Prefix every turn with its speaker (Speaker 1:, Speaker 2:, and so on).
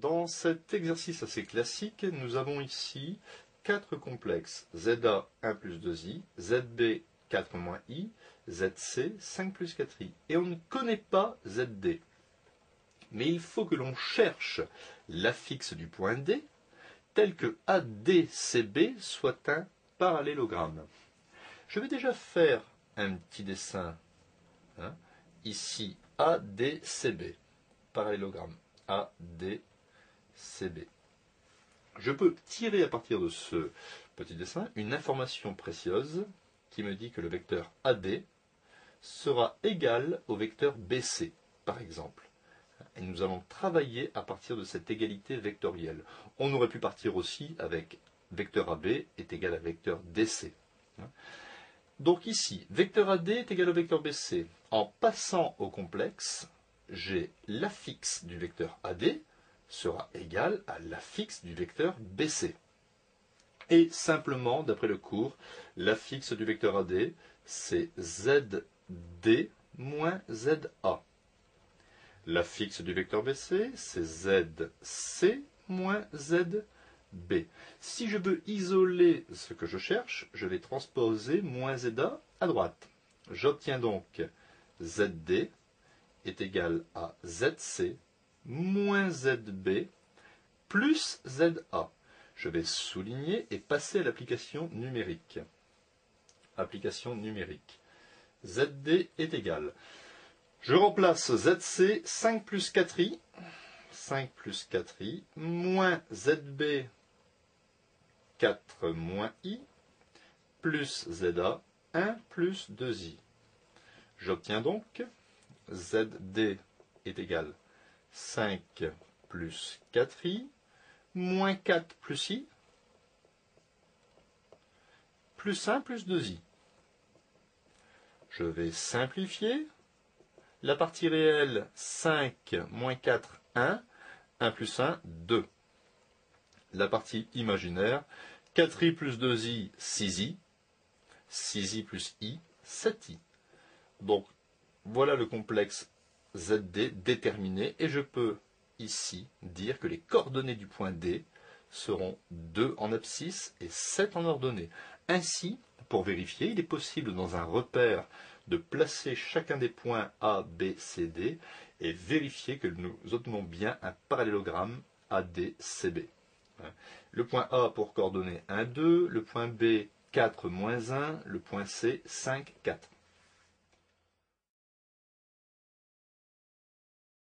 Speaker 1: Dans cet exercice assez classique, nous avons ici quatre complexes. ZA 1 plus 2i, ZB 4 moins i, ZC 5 plus 4i. Et on ne connaît pas ZD. Mais il faut que l'on cherche l'affixe du point D tel que ADCB soit un parallélogramme. Je vais déjà faire un petit dessin. Ici, ADCB, parallélogramme ADCB. Je peux tirer à partir de ce petit dessin une information précieuse qui me dit que le vecteur AD sera égal au vecteur BC, par exemple. Et nous allons travailler à partir de cette égalité vectorielle. On aurait pu partir aussi avec vecteur AB est égal à vecteur DC. Donc ici, vecteur AD est égal au vecteur BC. En passant au complexe, j'ai l'affixe du vecteur AD sera égal à l'affixe du vecteur BC. Et simplement, d'après le cours, l'affixe du vecteur AD, c'est ZD moins ZA. L'affixe du vecteur BC, c'est ZC moins ZB. Si je veux isoler ce que je cherche, je vais transposer moins ZA à droite. J'obtiens donc ZD est égal à ZC moins ZB plus ZA. Je vais souligner et passer à l'application numérique. Application numérique. ZD est égal. Je remplace ZC 5 plus 4i, 5 plus 4i, moins ZB 4 moins i, plus ZA 1 plus 2i. J'obtiens donc ZD est égal 5 plus 4i, moins 4 plus i, plus 1 plus 2i. Je vais simplifier. La partie réelle, 5 moins 4, 1. 1 plus 1, 2. La partie imaginaire, 4i plus 2i, 6i. 6i plus i, 7i. Donc, voilà le complexe ZD déterminé. Et je peux ici dire que les coordonnées du point D seront 2 en abscisse et 7 en ordonnée. Ainsi, pour vérifier, il est possible dans un repère de placer chacun des points A, B, C, D et vérifier que nous obtenons bien un parallélogramme ADCB. Le point A pour coordonnées 1, 2, le point B 4, moins 1, le point C 5, 4.